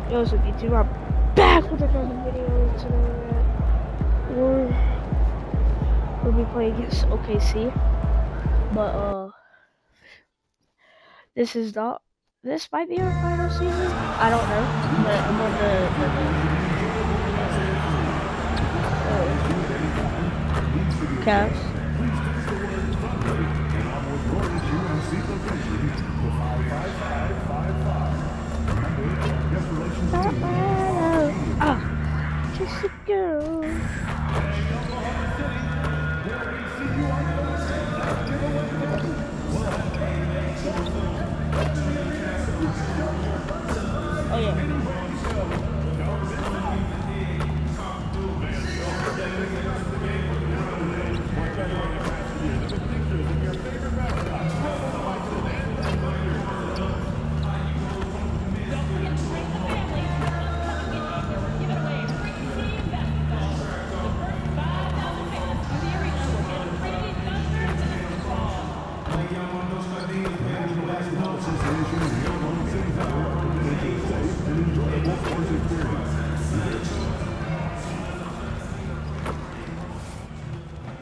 Yo, what's up, YouTube? I'm back with another video today. We'll be playing against OKC, but this might be our final season. I don't know, but I'm on the Cavs. Just a girl. Oh yeah.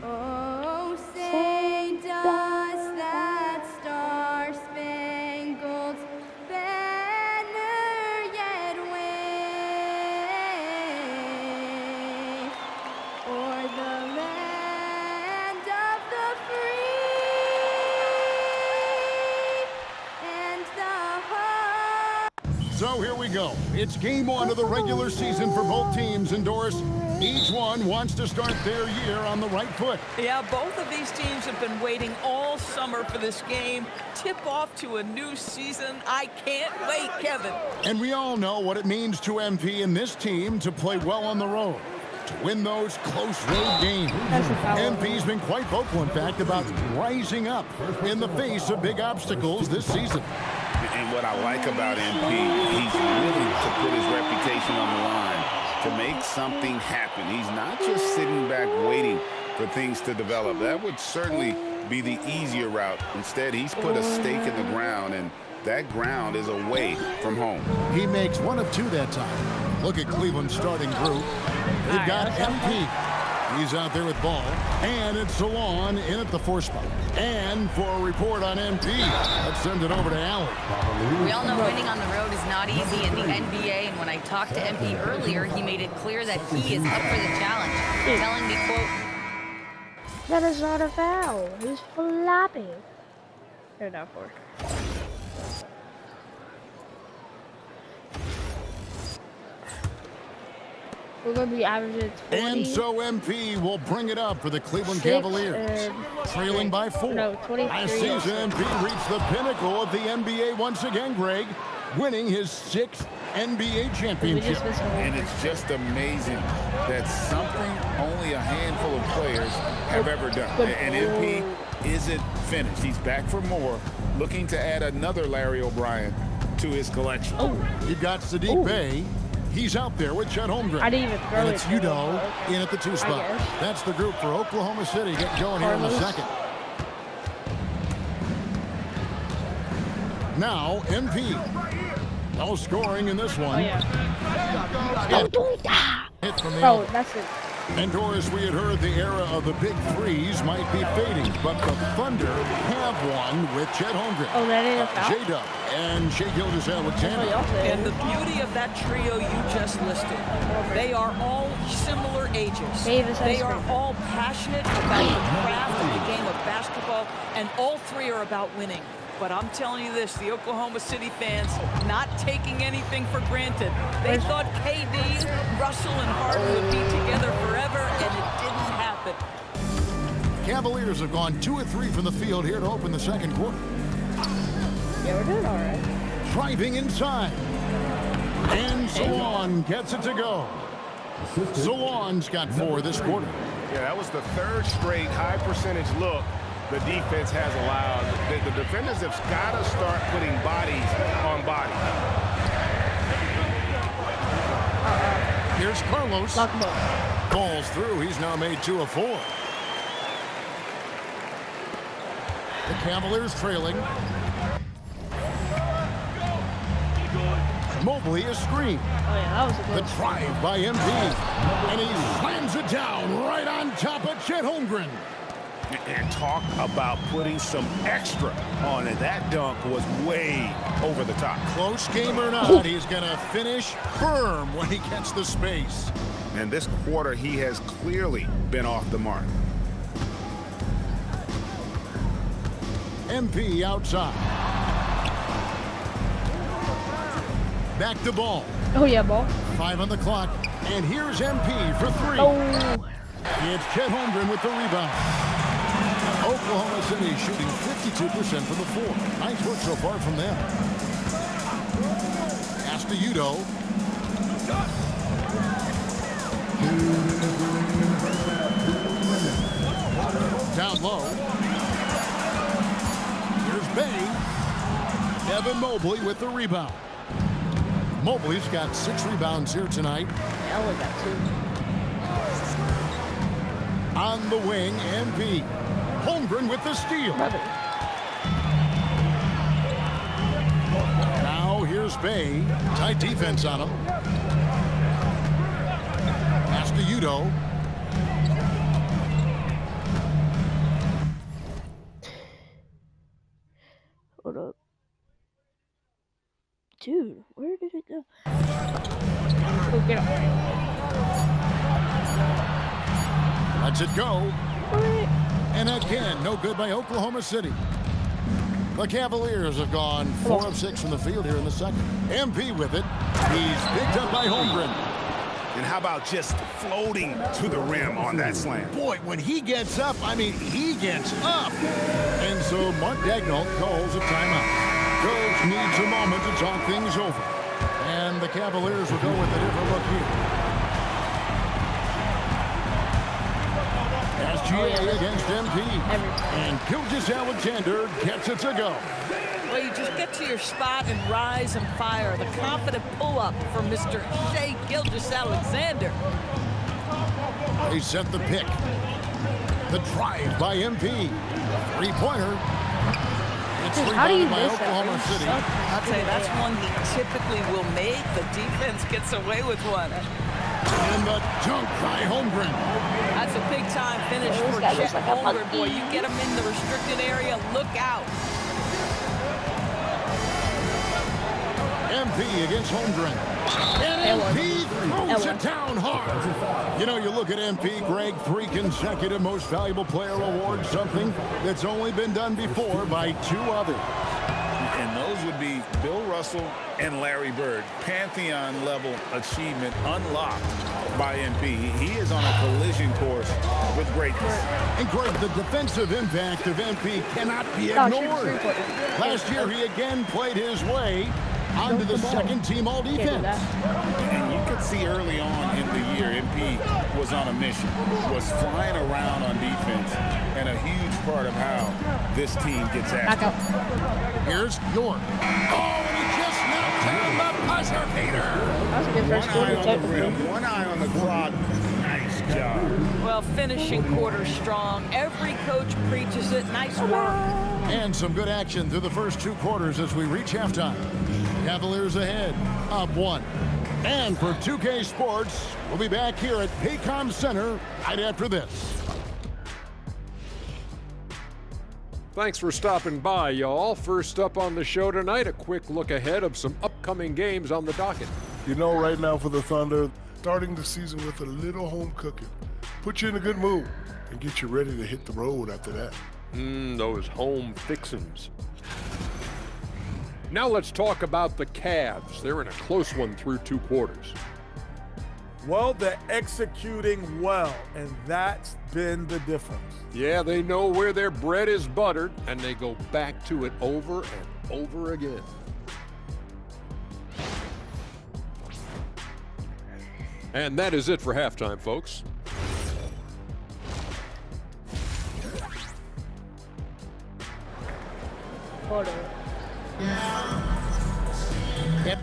Oh, say does that star-spangled banner yet wave o'er the land of the free and the home? So here we go. It's game one of the regular season for both teams, and Doris, each one wants to start their year on the right foot. Yeah, both of these teams have been waiting all summer for this game. Tip off to a new season. I can't wait, Kevin. And we all know what it means to MP and this team to play well on the road, to win those close road games. MP's been quite vocal, in fact, about rising up in the face of big obstacles this season. And what I like about MP, he's willing to put his reputation on the line to make something happen. He's not just sitting back waiting for things to develop. That would certainly be the easier route. Instead, he's put a stake in the ground, and that ground is away from home. He makes one of two that time. Look at Cleveland's starting group. They've got MP. He's out there with ball, and it's Salon in at the 4 spot. And for a report on MP, let's send it over to Allen. We all know winning on the road is not easy in the NBA, and when I talked to MP earlier, he made it clear that he is up for the challenge, telling me, quote, That is not a foul. He's flopping. They're not for. We're going to be averaging 20. And so MP will bring it up for the Cleveland Cavaliers. Trailing by 4. No, 23. Last season, MP reached the pinnacle of the NBA once again, Greg, winning his 6th NBA championship. And it's just amazing that something only a handful of players have ever done. And MP isn't finished. He's back for more, looking to add another Larry O'Brien to his collection. You've got Sadiq Bey. He's out there with Chet Holmgren. I didn't even throw and it. it's Udoh in at the 2 spot. guess. That's the group for Oklahoma City getting going here in the second. Now, MP. No scoring in this one. Oh, yeah. Hit from the Bro, elbow. that's it. And Doris, we had heard the era of the big threes might be fading, but the Thunder have one with Chet Holmgren. Oh, that ain't a foul? J-Dub and Shai Gilgeous-Alexander. And the beauty of that trio you just listed, they are all similar ages. Davis They ice are cream. all passionate about the craft of the game of basketball, and all three are about winning. But I'm telling you this, the Oklahoma City fans not taking anything for granted. They thought KD, Russell, and Harden would be together forever, and it didn't happen. Cavaliers have gone 2 of 3 from the field here to open the second quarter. Yeah, we're doing all right. Driving inside. And Salon gets it to go. Salon's got 4 this quarter. Yeah, that was the 3rd straight high percentage look the defense has allowed. The defenders have got to start putting bodies on bodies. Here's Carlos. Lock him up. Falls through. He's now made 2 of 4. The Cavaliers trailing. Mobley a screen. Oh yeah, that was a The good. drive by MP. And he slams it down right on top of Chet Holmgren. And talk about putting some extra on it. That dunk was way over the top. Close game or not, he's going to finish firm when he gets the space. And this quarter, he has clearly been off the mark. MP outside. Back to Ball. Oh yeah, ball. 5 on the clock. And here's MP for 3. Oh. It's Chet Holmgren with the rebound. Oklahoma City shooting 52% from the floor. Nice work so far from them. Pass to Udo. Down low. Here's Bay. Evan Mobley with the rebound. Mobley's got 6 rebounds here tonight. Ella got 2. On the wing, MP. Holmgren with the steal. Brother. Now here's Bay. Tight defense on him. Pass to Udo. Hold up. Dude, where did it go? Oh, get up. Lets it go. Alright. And again, no good by Oklahoma City. The Cavaliers have gone 4 of 6 from the field here in the second. MP with it. He's picked up by Holmgren. And how about just floating to the rim on that slam? Boy, when he gets up, I mean, he gets up. And so Mark Daigneault calls a timeout. Coach needs a moment to talk things over. And the Cavaliers will go with a different look here. SGA against MP. And Gilgeous Alexander gets it to go. Well, you just get to your spot and rise and fire. The confident pull-up from Mr. Shai Gilgeous-Alexander. They set the pick. The drive by MP. Three-pointer. It's Dude, how do you rebounded by miss that? Oklahoma That City. sucks. I'll tell you, that's one he typically will make. The defense gets away with one. And the dunk by Holmgren. That's a big-time finish Yeah, this for guy Chet looks like a Holmgren. Boy, monkey. you get him in the restricted area, look out. MP against Holmgren. And MP throws it down hard. You know, you look at MP, Greg, 3 consecutive Most Valuable Player awards, something that's only been done before by 2 others. And those would be Bill Russell and Larry Bird. Pantheon-level achievement unlocked by MP. He is on a collision course with greatness. And Greg, the defensive impact of MP cannot be ignored. Last year, he again played his way onto the second-team All-Defense. And you could see early on in the year, MP was on a mission, was flying around on defense, and a huge part of how this team gets after. Here's York. Oh, and he just knocked down the buzzer beater. That was a good first One quarter. eye on the Technically. rim, one eye on the clock. Nice job. Well, finishing quarter strong. Every coach preaches it. Nice work. And some good action through the first 2 quarters as we reach halftime. Cavaliers ahead, up 1. And for 2K Sports, we'll be back here at Paycom Center right after this. Thanks for stopping by, y'all. First up on the show tonight, a quick look ahead of some upcoming games on the docket. You know, right now for the Thunder, starting the season with a little home cooking. Put you in a good mood and get you ready to hit the road after that. Those home fixins'. Now let's talk about the Cavs. They're in a close one through 2 quarters. Well, they're executing well, and that's been the difference. Yeah, they know where their bread is buttered, and they go back to it over and over again. And that is it for halftime, folks. Hold on. Yep.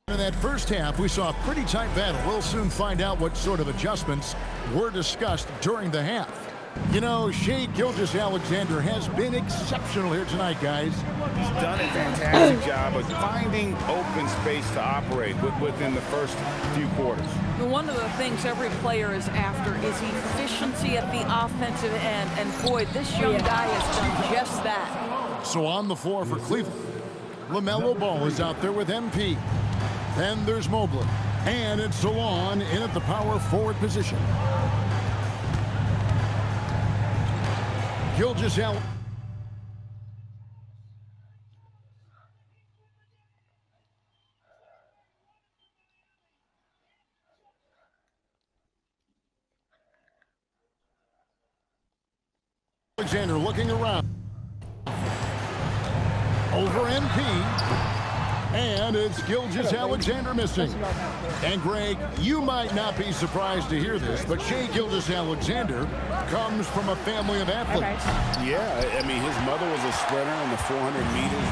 In that first half, we saw a pretty tight battle. We'll soon find out what sort of adjustments were discussed during the half. You know, Shai Gilgeous-Alexander has been exceptional here tonight, guys. He's done a fantastic job of finding open space to operate within the first few quarters. One of the things every player is after is efficiency at the offensive end. And boy, this young guy has done just that. So on the floor for Cleveland, LaMelo Ball is out there with MP. Then there's Mobley. And it's Salon in at the power forward position. Gilgeous-Alexander. Alexander looking around. Over MP. And it's Gilgeous-Alexander missing. And Greg, you might not be surprised to hear this, but Shai Gilgeous-Alexander comes from a family of athletes. Yeah, I mean, his mother was a sprinter in the 400 meters,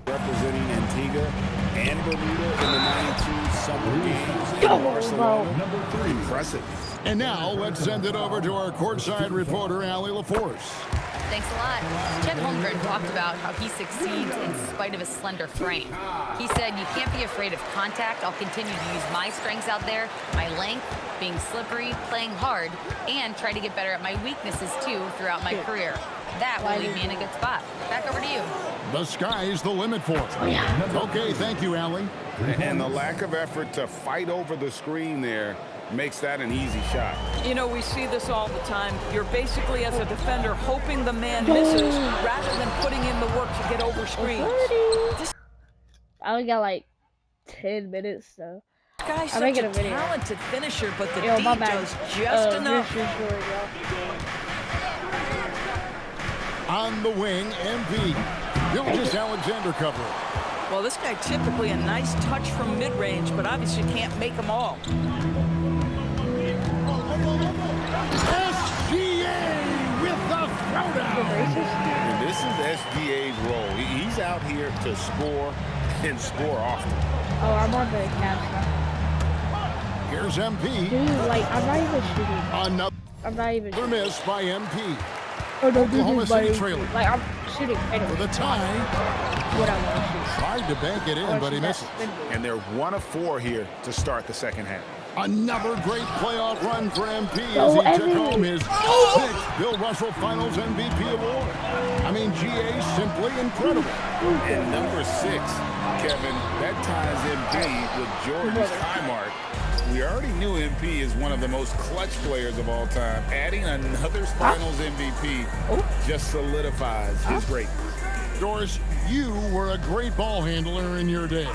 representing Antigua and Bermuda in the 92 Summer Games in Barcelona. Impressive. And now let's send it over to our courtside reporter, Allie LaForce. Thanks a lot. Chet Holmgren talked about how he succeeds in spite of his slender frame. He said, you can't be afraid of contact. I'll continue to use my strengths out there, my length, being slippery, playing hard, and try to get better at my weaknesses too throughout my career. That will leave me in a good spot. Back over to you. The sky's the limit for him. Okay, thank you, Allie. And the lack of effort to fight over the screen there makes that an easy shot. You know, we see this all the time. You're basically, as a defender, hoping the man misses rather than putting in the work to get over screens. I only got like 10 minutes, so. This guy's such a talented finisher, but the D does just enough. On the wing, MP. Gilgeous-Alexander covering. Well, this guy typically a nice touch from mid-range, but obviously can't make them all. SGA with the throwdown. And this is SGA's role. He's out here to score and score often. Oh, I'm on the Cavs. Here's MP. Dude, like, I'm not even shooting. Another miss by MP. Oh, no, Oklahoma City trailing. Like, I'm shooting. For the tie. What I want to shoot. Tried to bank it in, but he misses. And they're 1 of 4 here to start the second half. Another great playoff run for MP as he took home his 6th Bill Russell Finals MVP award. I mean, GA simply incredible. And number 6, Kevin, that ties MP with Jordan's high mark. We already knew MP is one of the most clutch players of all time. Adding another Finals MVP just solidifies his greatness. Doris, you were a great ball handler in your day.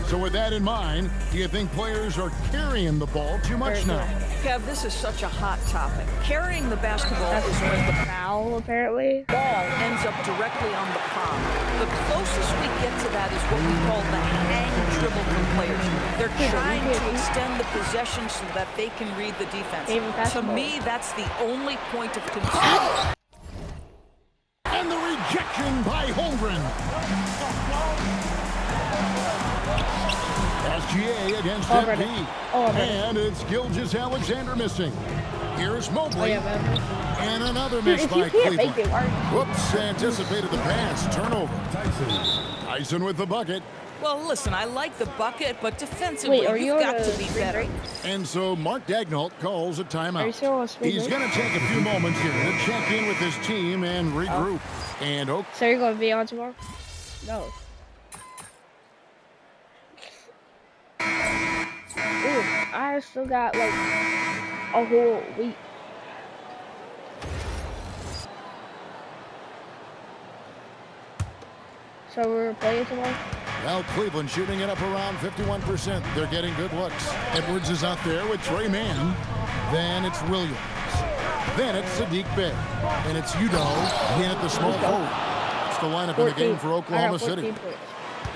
So with that in mind, do you think players are carrying the ball too much now? Kev, this is such a hot topic. Carrying the basketball is when the foul, apparently. Ball ends up directly on the palm. The closest we get to that is what we call the hang dribble from players. They're trying to extend the possession so that they can read the defense. To me, that's the only point of concern. And the rejection by Holmgren. SGA against MP. And it's Gilgeous-Alexander missing. Here's Mobley. And another miss by Cleveland. Whoops, anticipated the pass. Turnover. Tyson with the bucket. Well, listen, I like the bucket, but defensively, you've got to be better. And so Mark Daigneault calls a timeout. Sure He's going to take a few moments here to check in with his team and regroup. And so you're going to be on tomorrow? No. Ooh, I still got like a whole week. So we're playing tomorrow? Well, Cleveland shooting it up around 51%. They're getting good looks. Edwards is out there with Trey Mann. Then it's Williams. Then it's Sadiq Bey. And it's Udoh in at the small forward. It's the lineup in the game for Oklahoma City.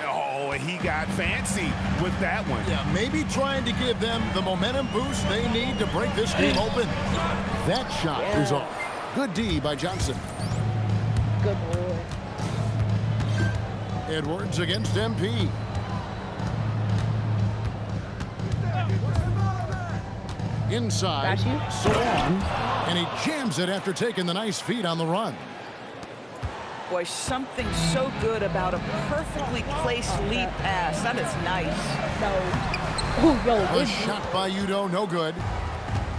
Oh, he got fancy with that one. Yeah, maybe trying to give them the momentum boost they need to break this game open. That shot is off. Good D by Johnson. Good boy. Edwards against MP. Inside, Got you. Salon, and he jams it after taking the nice feed on the run. Boy, something so good about a perfectly placed lead pass. That is nice. No. Oh, yo, A good. shot by Udo, no good.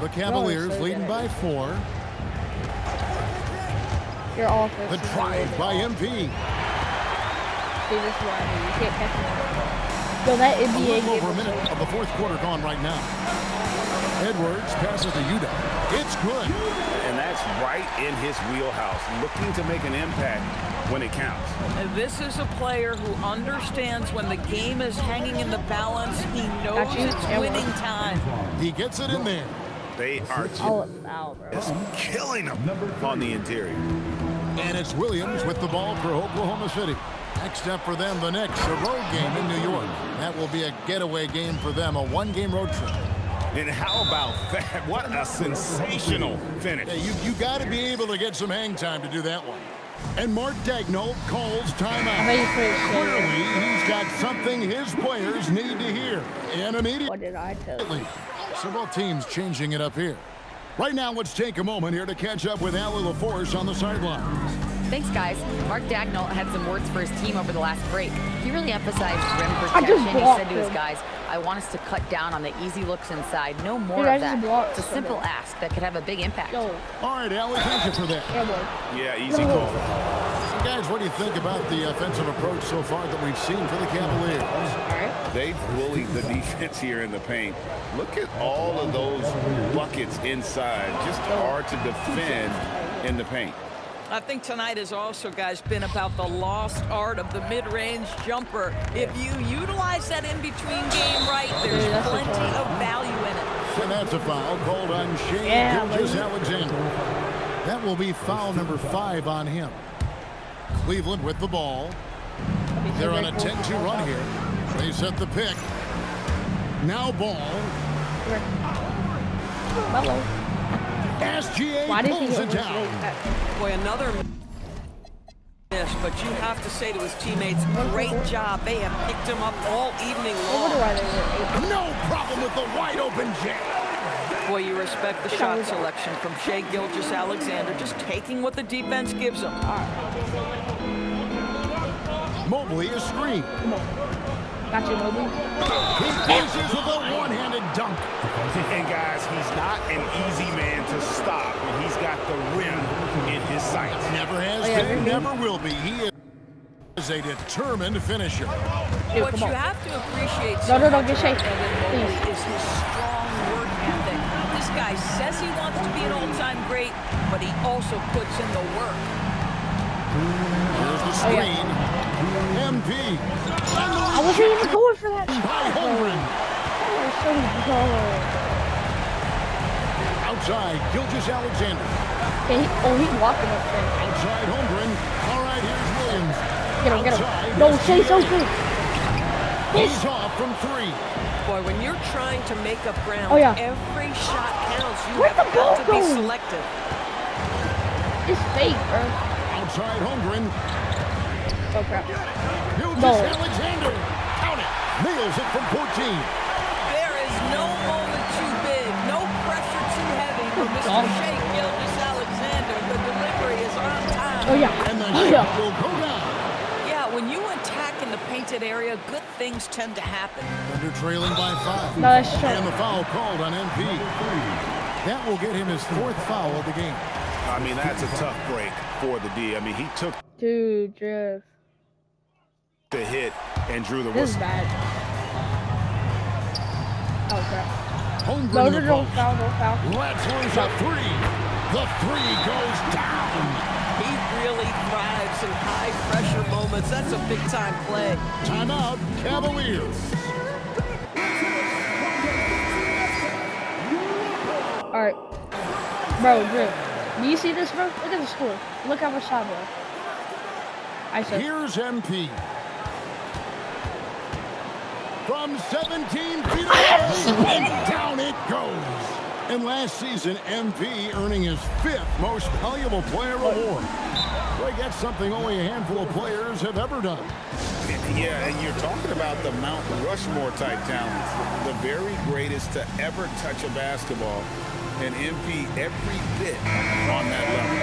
The Cavaliers so leading good. by 4. Your offense. The is drive by MP. See, this is what I mean. You can't catch me. Yo, that A NBA little game over a was minute so- of the fourth quarter gone right now. Edwards passes to Udo. It's good. And that's right in his wheelhouse, looking to make an impact when it counts. And this is a player who understands when the game is hanging in the balance. He knows Got you. it's Yeah, winning time. He gets it in there. They are Oh, it's foul, bro. just killing them on the interior. And it's Williams with the ball for Oklahoma City. Next up for them, the Knicks, a road game in New York. That will be a getaway game for them, a one-game road trip. And how about that? What a sensational finish. Yeah, you got to be able to get some hang time to do that one. And Mark Daigneault calls I bet timeout. you put it Clearly, he's got something his players need to hear. And immediately, What did I tell you? so both teams changing it up here. Right now, let's take a moment here to catch up with Allie LaForce on the sideline. Thanks, guys. Mark Daigneault had some words for his team over the last break. He really emphasized rim just protection. He blocked said to his him. guys, I want us to cut down on the easy looks inside. No more Dude, I of just that. blocked It's a simple somebody. ask that could have a big impact. Yo, All right, Allie, thank you for that. yeah, boy. Yeah, easy call. So guys, what do you think about the offensive approach so far that we've seen for the Cavaliers? All right. They've bullied the defense here in the paint. Look at all of those buckets inside. Just hard to defend in the paint. I think tonight has also, guys, been about the lost art of the mid-range jumper. If you utilize that in-between game right, there's Dude, that's a plenty foul. of value in it. And that's a foul called on Shea Yeah, Gilgeous-Alexander. That will be foul number 5 on him. Cleveland with the ball. They're on a 10-2 run here. They set the pick. Now ball. Hello. SGA Why did he pulls it overshoot down. that? Boy, another miss, but you have to say to his teammates, great job. They have picked him up all evening I wonder long. why they were able. No problem with the wide open jam. Boy, you respect the shot selection from Shea Gilgeous-Alexander, just taking what the defense gives him. Mobley is screen. Come on. Got you, Mobley. He finishes with a one-handed dunk. And guys, he's not an easy man to stop when he's got the rim in his sights. Never has Oh, yeah, been, really? never will be. He is a determined finisher. Dude, What come you on. have to appreciate No, so no, no, much get about Shea. Evan Mobley Please. is his strong work ethic. This guy says he wants to be an all-time great, but he also puts in the work. Here's the Oh, yeah. screen. MP. I wasn't even going for that By shot, bro. Holmgren. That was so good. Outside, Gilgeous-Alexander. He blocked him up there. Outside, Holmgren. All right, here's Williams. Get him, get Outside, him. No, Shea's so SGA. good. He's off from 3. Boy, when you're trying to make up ground, Oh, yeah. every shot counts. You Where'd have the ball got to be go? selective. It's fake, bro. Outside, Holmgren. Oh, crap. Gilgeous-Alexander. Count it. Nails it from 14. There is no moment too big, no pressure too heavy for Mr. Dog. Shea Gilgeous-Alexander. The delivery is on time. Oh, yeah. And the Oh, shot yeah. will go down. Yeah, when you attack in the painted area, good things tend to happen. Thunder trailing by 5. No, that's And the true. foul called on MP. That will get him his 4th foul of the game. I mean, that's a tough break for the D. I mean, he took Dude, just. the hit and drew the This is whistle. bad. Oh, crap. Holmgren No, in no, the no, post. foul, no foul. Let's lose a 3. The 3 goes down. He really thrives in high-pressure moments. That's a big-time play. Timeout, Cavaliers. All right. Bro, Drew. Do you see this, bro? Look at the score. Look how much shot, bro. I said. Here's MP. From 17 feet away, and down it goes. And last season, MP earning his 5th most valuable player award. Boy, that's something only a handful of players have ever done. Yeah, and you're talking about the Mount Rushmore type talents, the very greatest to ever touch a basketball, and MP every bit on that level.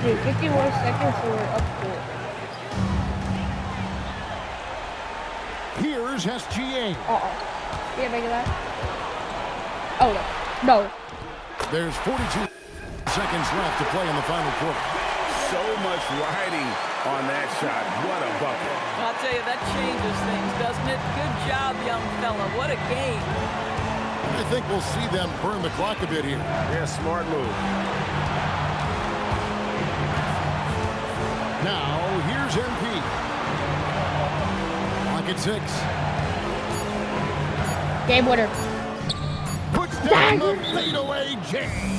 Dude, 51 seconds, so we're up to it. Here's SGA. Can't make it that. Oh, no. No. There's 42 seconds left to play in the final quarter. So much riding on that shot. What a bucket. I'll tell you, that changes things, doesn't it? Good job, young fella. What a game. I think we'll see them burn the clock a bit here. Yeah, smart move. Now, here's MP. Clock at 6. Game winner. Puts down the fadeaway jam.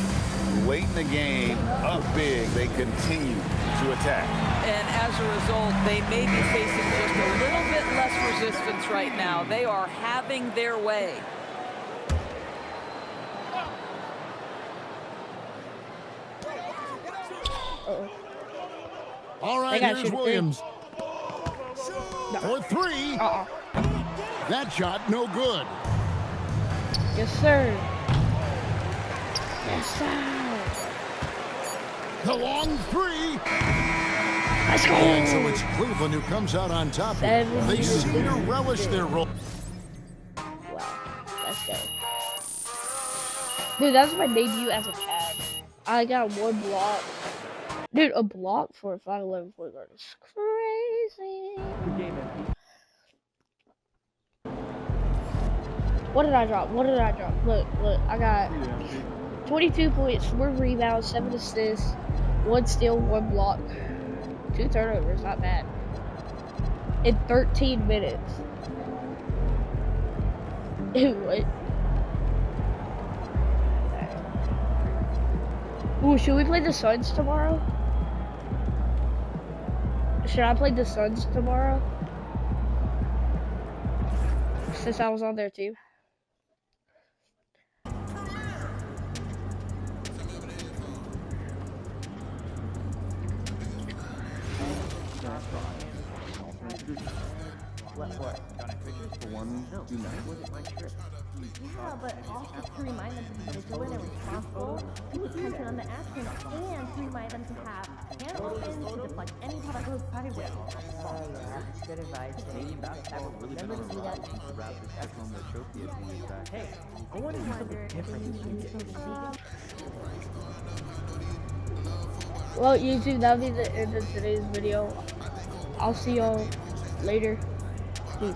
Late in the game, up big, they continue to attack. And as a result, they may be facing just a little bit less resistance right now. They are having their way. All right, here's Williams. For 3. That shot, no good. Yes, sir. Yes, sir. The long 3. Let's go. And so it's Cleveland who comes out on top here. They seem to relish their role. Wow. Let's go. Dude, that was my debut as a Chad. I got 1 block. Dude, a block for a 5'11" point guard is crazy. What did I drop? Look, I got 22 points, 4 rebounds, 7 assists, 1 steal, 1 block, 2 turnovers, not bad. In 13 minutes. Dude, what? Ooh, should we play the Suns tomorrow? Should I play the Suns tomorrow? Since I was on their team. Yeah, but also to remind them to be vigilant and responsible, keep attention on the action, and to remind them to have hand opens to deflect any product goes by with. Good advice. Remember to do that. Hey, I want to do something different. Well, YouTube, that'll be the end of today's video. I'll see y'all later. Peace.